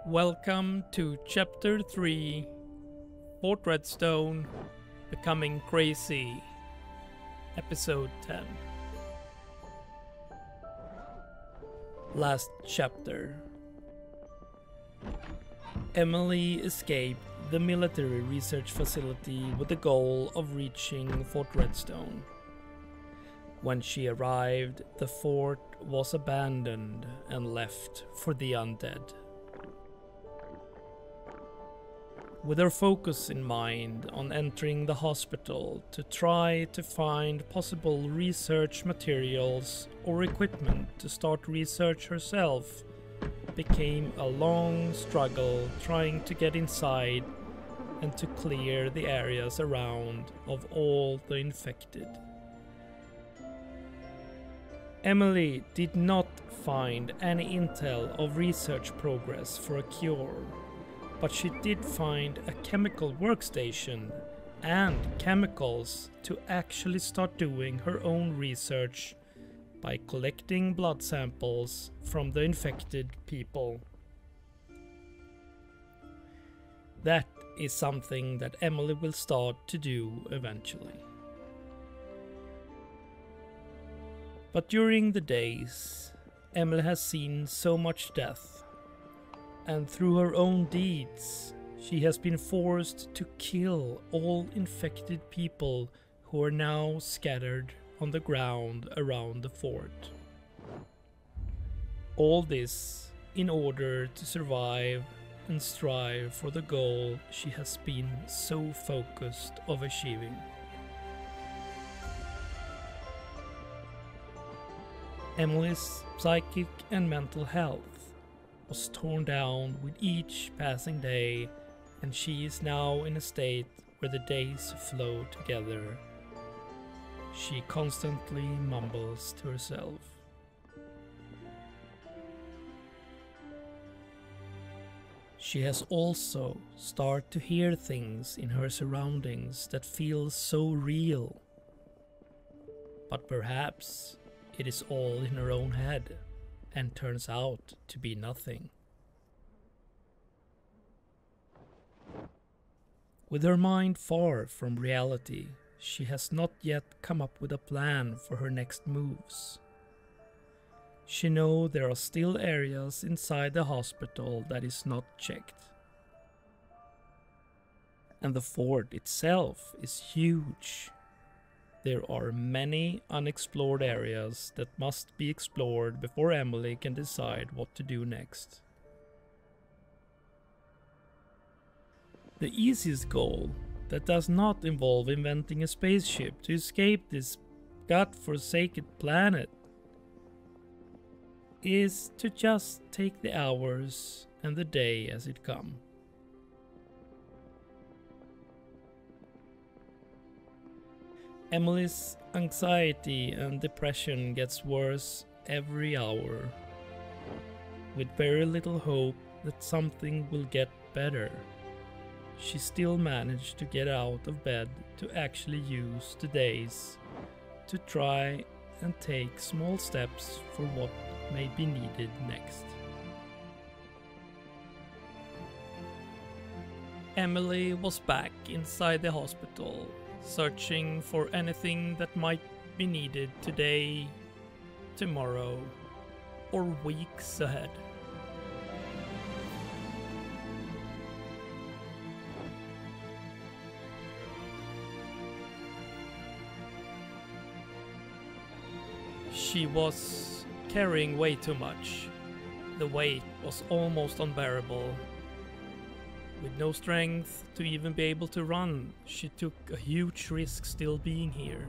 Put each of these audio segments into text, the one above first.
Welcome to Chapter 3, Fort Redstone, Becoming Crazy, Episode 10. Last chapter. Emily escaped the military research facility with the goal of reaching Fort Redstone. When she arrived, the fort was abandoned and left for the undead. With her focus in mind on entering the hospital to try to find possible research materials or equipment to start research herself, became a long struggle trying to get inside and to clear the areas around of all the infected. Emily did not find any intel of research progress for a cure, but she did find a chemical workstation and chemicals to actually start doing her own research by collecting blood samples from the infected people. That is something that Emily will start to do eventually. But during the days, Emily has seen so much death, and through her own deeds, she has been forced to kill all infected people who are now scattered on the ground around the fort. All this in order to survive and strive for the goal she has been so focused of achieving. Emily's psychic and mental health was torn down with each passing day, and she is now in a state where the days flow together. She constantly mumbles to herself. She has also started to hear things in her surroundings that feel so real. But perhaps it is all in her own head and turns out to be nothing. With her mind far from reality, she has not yet come up with a plan for her next moves. She knows there are still areas inside the hospital that is not checked. And the fort itself is huge. There are many unexplored areas that must be explored before Emily can decide what to do next. The easiest goal that does not involve inventing a spaceship to escape this god-forsaken planet is to just take the hours and the day as it come. Emily's anxiety and depression gets worse every hour. With very little hope that something will get better, she still managed to get out of bed to actually use the days to try and take small steps for what may be needed next. Emily was back inside the hospital, searching for anything that might be needed today, tomorrow, or weeks ahead. She was carrying way too much. The weight was almost unbearable. With no strength to even be able to run, she took a huge risk still being here.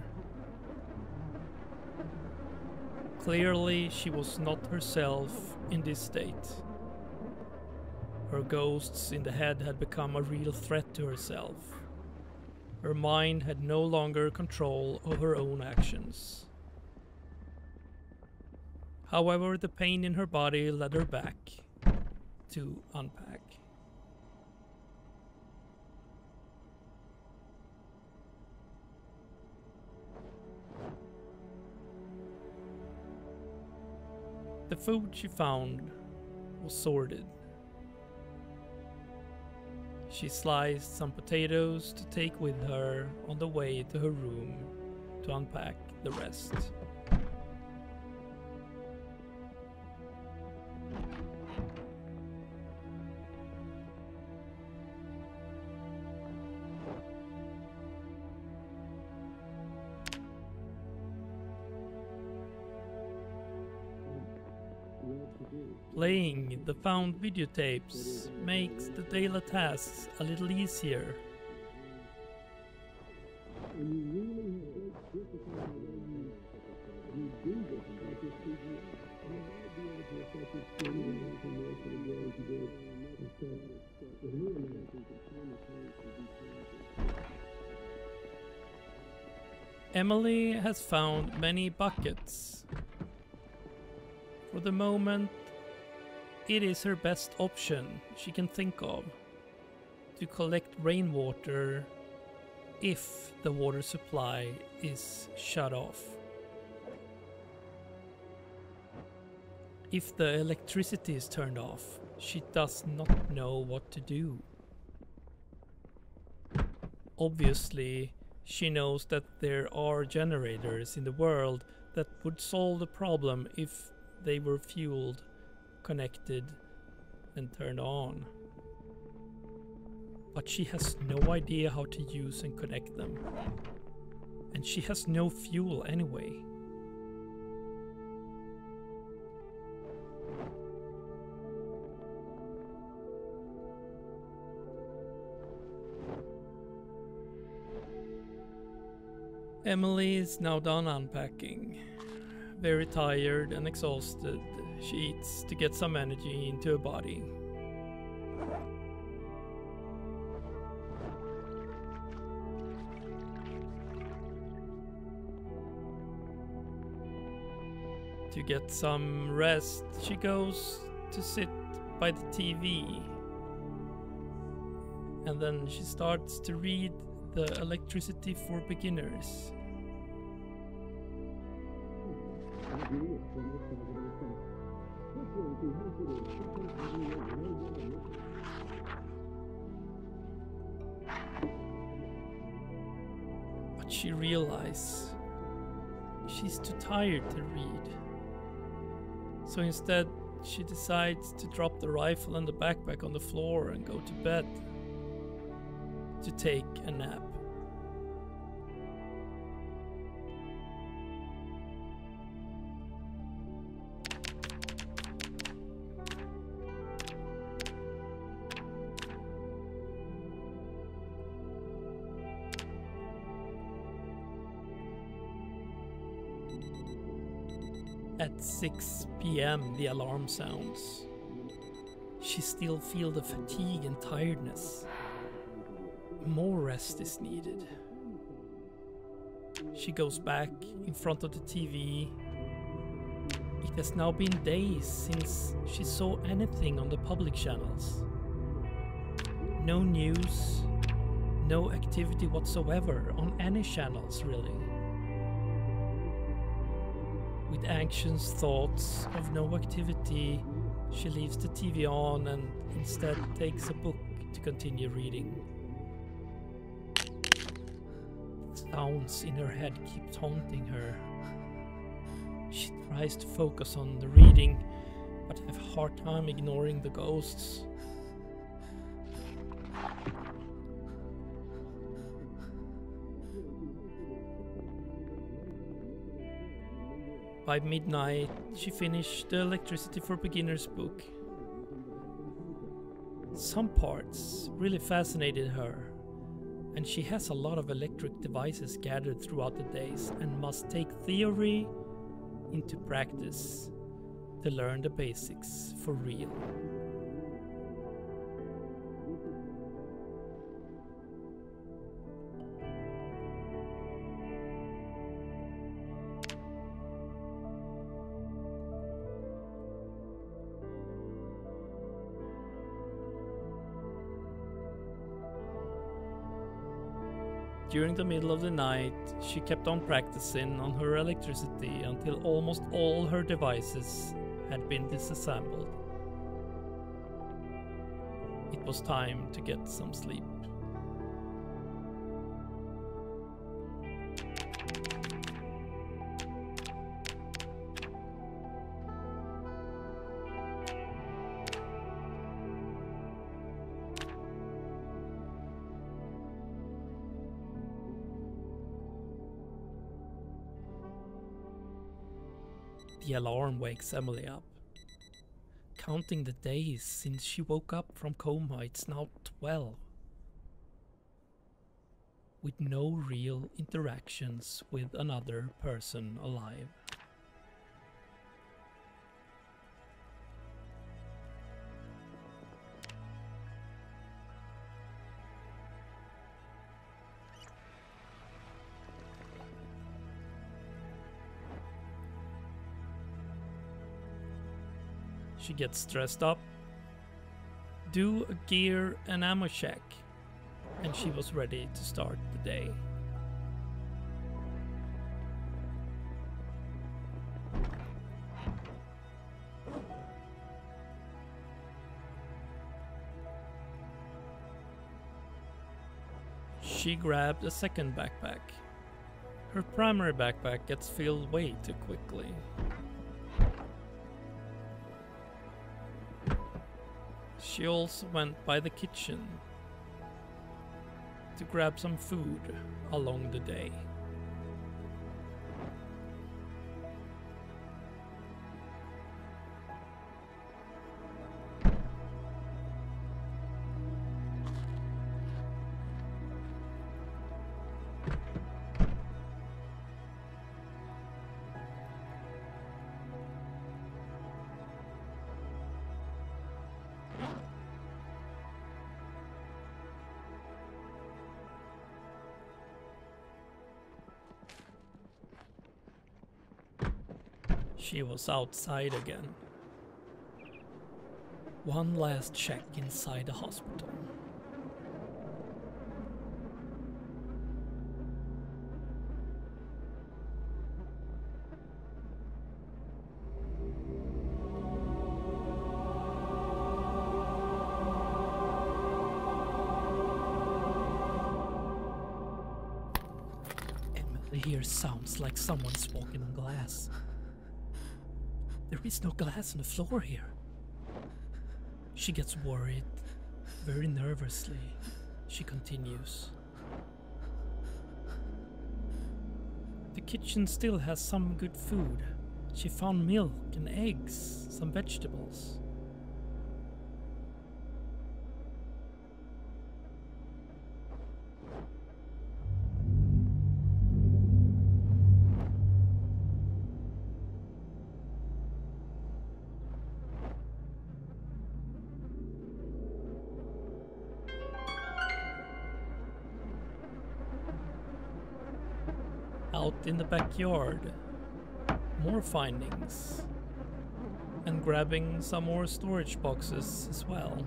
Clearly, she was not herself in this state. Her ghosts in the head had become a real threat to herself. Her mind had no longer control of her own actions. However, the pain in her body led her back to unpack. The food she found was sorted. She sliced some potatoes to take with her on the way to her room to unpack the rest. Playing the found videotapes makes the daily tasks a little easier. Emily has found many buckets. For the moment, it is her best option she can think of to collect rainwater if the water supply is shut off. If the electricity is turned off, she does not know what to do. Obviously, she knows that there are generators in the world that would solve the problem if they were fueled, connected, and turned on. But she has no idea how to use and connect them. And she has no fuel anyway. Emily is now done unpacking. Very tired and exhausted, she eats to get some energy into her body. To get some rest, she goes to sit by the TV. And then she starts to read the Electricity for Beginners. But she realizes she's too tired to read. So instead, she decides to drop the rifle and the backpack on the floor and go to bed to take a nap. At 6 p.m. the alarm sounds. She still feels the fatigue and tiredness. More rest is needed. She goes back in front of the TV. It has now been days since she saw anything on the public channels. No news, no activity whatsoever on any channels really. With anxious thoughts of no activity, she leaves the TV on and instead takes a book to continue reading. Sounds in her head keep taunting her. She tries to focus on the reading, but have a hard time ignoring the ghosts. By midnight, she finished the Electricity for Beginners book. Some parts really fascinated her, and she has a lot of electric devices gathered throughout the days and must take theory into practice to learn the basics for real. During the middle of the night, she kept on practicing on her electricity until almost all her devices had been disassembled. It was time to get some sleep. The alarm wakes Emily up. Counting the days since she woke up from coma, it's now 12. With no real interactions with another person alive. She gets dressed up, do a gear and ammo check, and she was ready to start the day. She grabbed a second backpack. Her primary backpack gets filled way too quickly. She also went by the kitchen to grab some food along the day. She was outside again. One last check inside the hospital. Emily hears sounds like someone's walking on glass. There is no glass on the floor here. She gets worried. Very nervously, she continues. The kitchen still has some good food. She found milk and eggs, some vegetables. Out in the backyard, more findings, and grabbing some more storage boxes as well.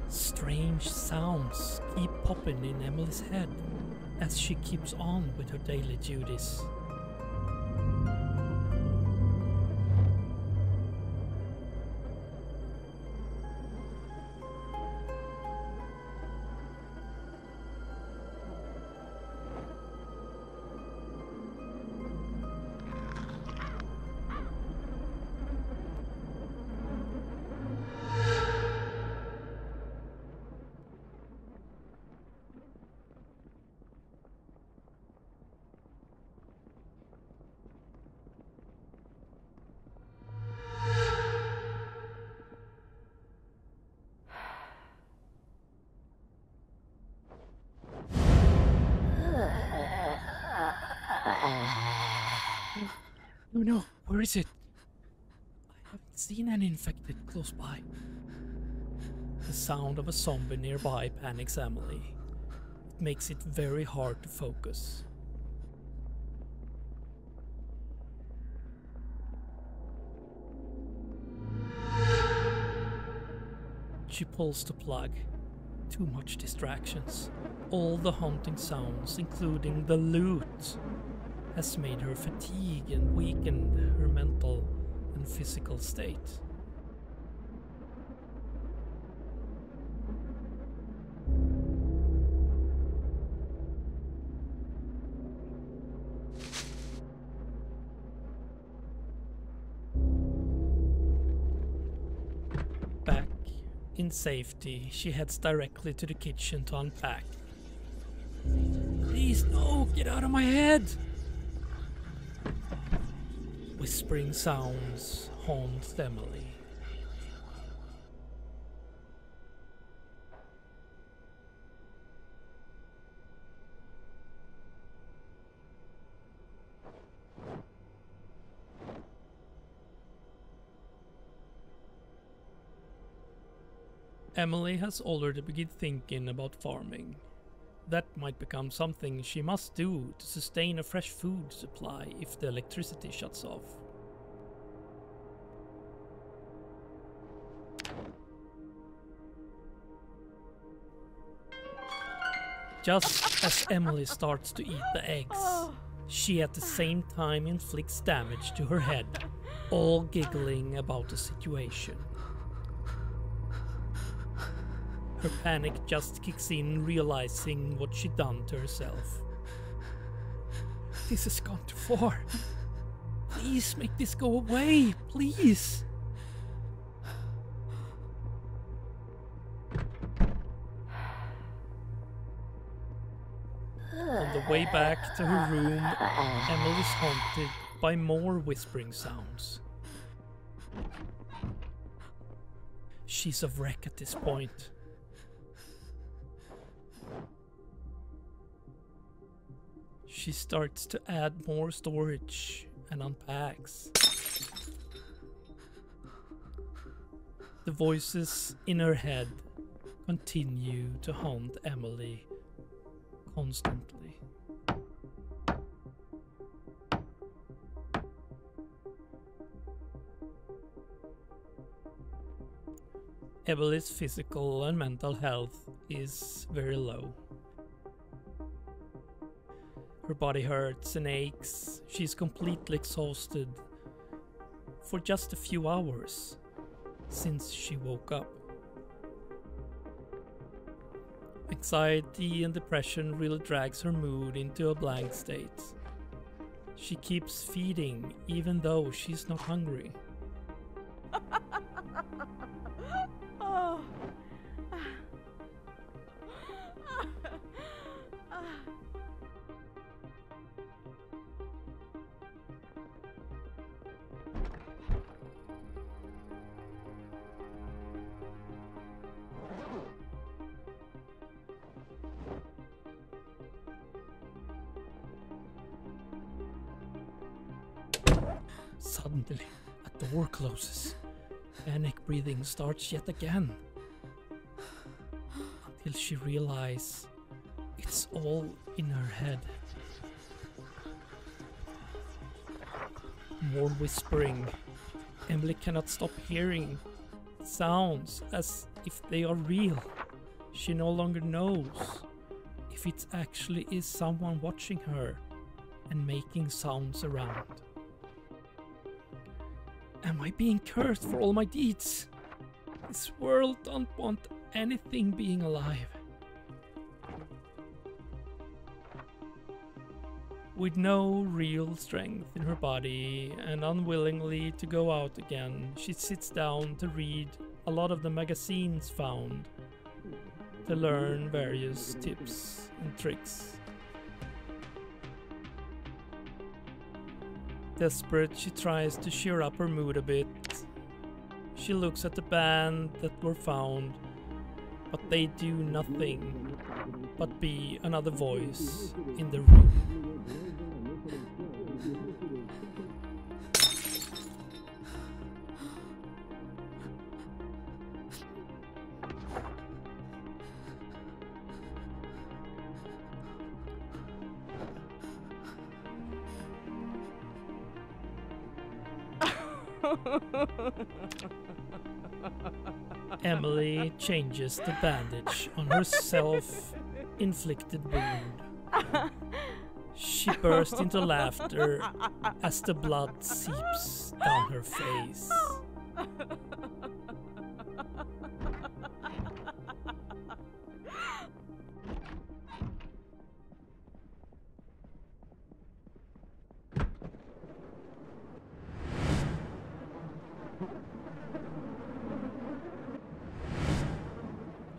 Strange sounds keep popping in Emily's head as she keeps on with her daily duties. No, where is it? I haven't seen any infected close by. The sound of a zombie nearby panics Emily. It makes it very hard to focus. She pulls the plug. Too much distractions. All the haunting sounds, including the loot, has made her fatigue and weakened her mental and physical state. Back in safety, she heads directly to the kitchen to unpack. Please, no, get out of my head! Whispering sounds haunt Emily. Emily has already begun thinking about farming. That might become something she must do to sustain a fresh food supply if the electricity shuts off. Just as Emily starts to eat the eggs, she at the same time inflicts damage to her head, all giggling about the situation. Her panic just kicks in, realizing what she'd done to herself. This has gone too far. Please make this go away, please. On the way back to her room, Emily's haunted by more whispering sounds. She's a wreck at this point. She starts to add more storage and unpacks. The voices in her head continue to haunt Emily constantly. Emily's physical and mental health is very low. Her body hurts and aches. She's completely exhausted for just a few hours since she woke up. Anxiety and depression really drags her mood into a blank state. She keeps feeding even though she's not hungry. Suddenly, a door closes. Panic breathing starts yet again. Until she realizes it's all in her head. More whispering. Emily cannot stop hearing sounds as if they are real. She no longer knows if it actually is someone watching her and making sounds around. Am I being cursed for all my deeds? This world don't want anything being alive. With no real strength in her body and unwillingly to go out again, she sits down to read a lot of the magazines found to learn various tips and tricks. Desperate, she tries to cheer up her mood a bit. She looks at the band that were found, but they do nothing but be another voice in the room. Emily changes the bandage on her self-inflicted wound. She bursts into laughter as the blood seeps down her face.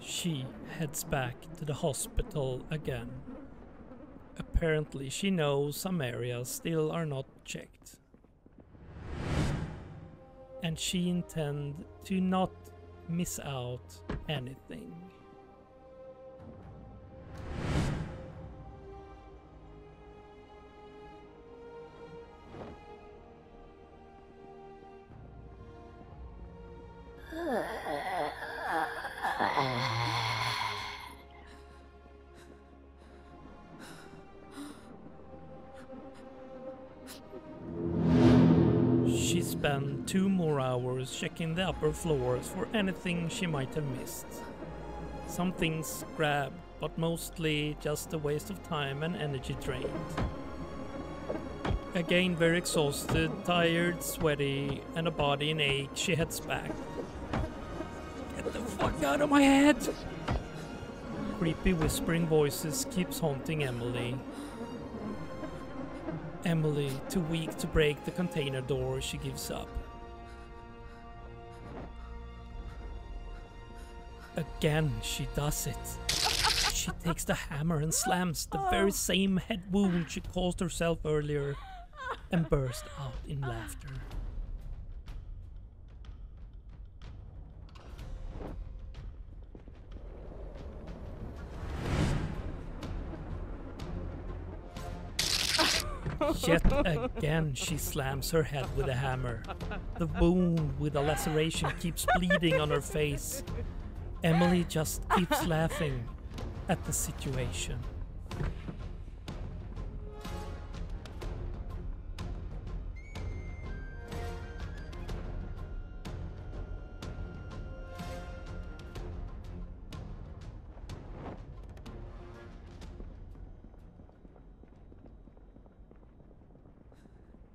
She heads back to the hospital again. Apparently she knows some areas still are not checked. And she intends to not miss out anything. She spent 2 more hours checking the upper floors for anything she might have missed. Some things grabbed, but mostly just a waste of time and energy drained. Again very exhausted, tired, sweaty, and a body in ache, she heads back. Get the fuck out of my head! Creepy whispering voices keeps haunting Emily. Emily, too weak to break the container door, she gives up. Again, she does it. She takes the hammer and slams the very same head wound she caused herself earlier and bursts out in laughter. Yet again she slams her head with a hammer. The wound with a laceration keeps bleeding on her face. Emily just keeps laughing at the situation.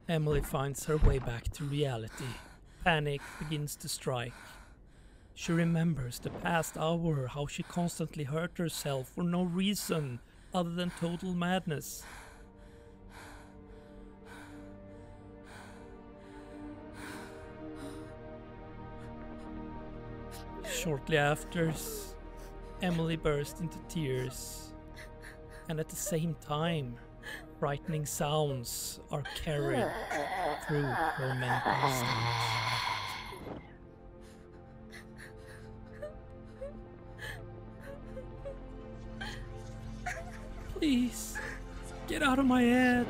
Emily finds her way back to reality. Panic begins to strike. She remembers the past hour, how she constantly hurt herself for no reason other than total madness. Shortly after, Emily bursts into tears, and at the same time, frightening sounds are carried through her mental state. Please, get out of my head.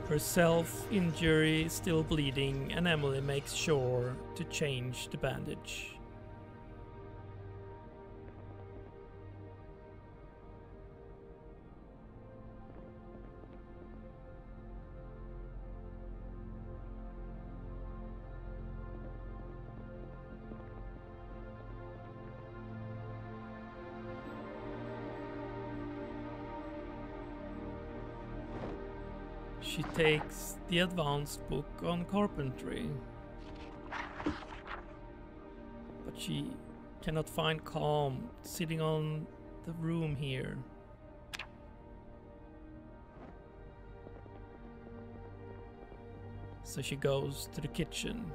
Her self-injury is still bleeding, and Emily makes sure to change the bandage. She takes the advanced book on carpentry, but she cannot find calm sitting on the room here. So she goes to the kitchen.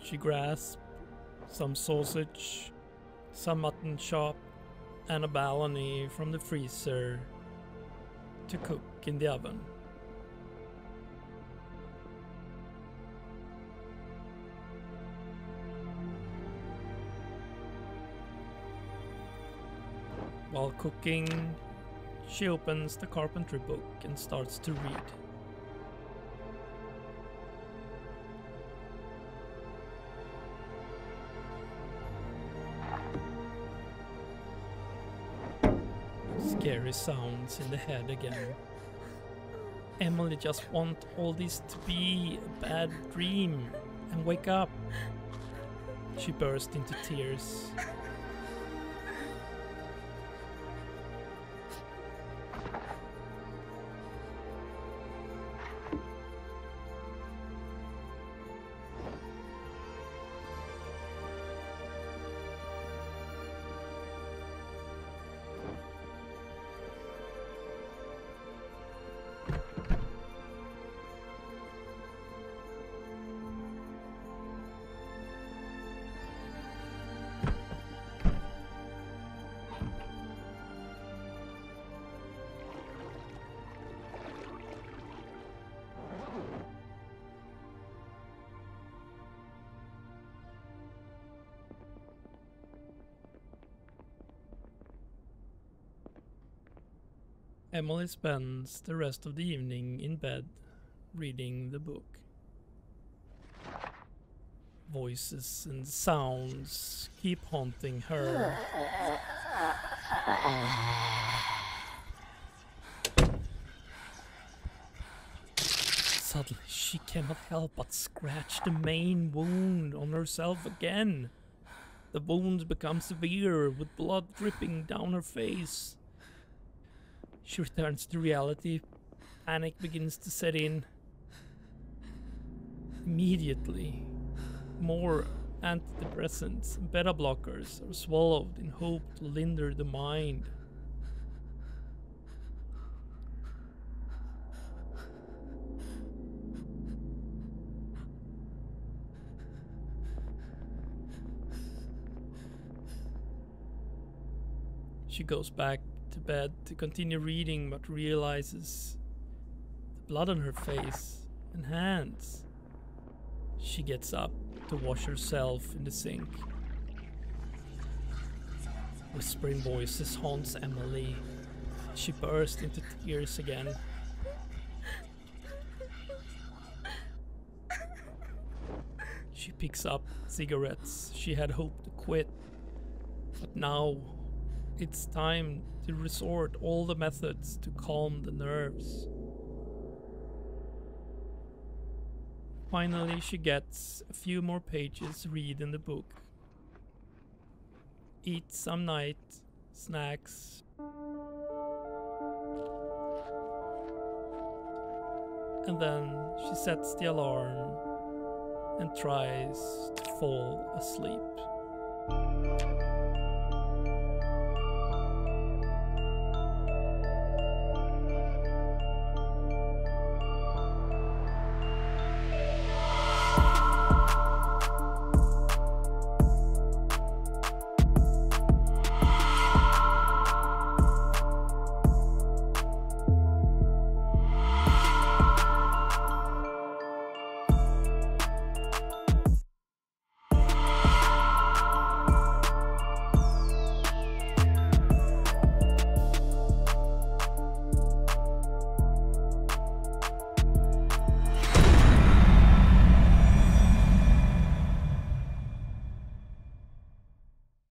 She grasps some sausage, some mutton chop, and a bologna from the freezer to cook in the oven. While cooking, she opens the carpentry book and starts to read. scary sounds in the head again. Emily just wants all this to be a bad dream and wake up. She burst into tears. Emily spends the rest of the evening in bed, reading the book. Voices and sounds keep haunting her. Suddenly, she cannot help but scratch the main wound on herself again. The wound becomes severe, with blood dripping down her face. She returns to reality. Panic begins to set in. Immediately, more antidepressants and beta blockers are swallowed in hope to linder the mind. She goes back to bed to continue reading, but realizes the blood on her face and hands. She gets up to wash herself in the sink. Whispering voices haunts Emily. She bursts into tears again. She picks up cigarettes she had hoped to quit, but now it's time to resort all the methods to calm the nerves. Finally, she gets a few more pages read in the book. Eats some night snacks. And then she sets the alarm and tries to fall asleep.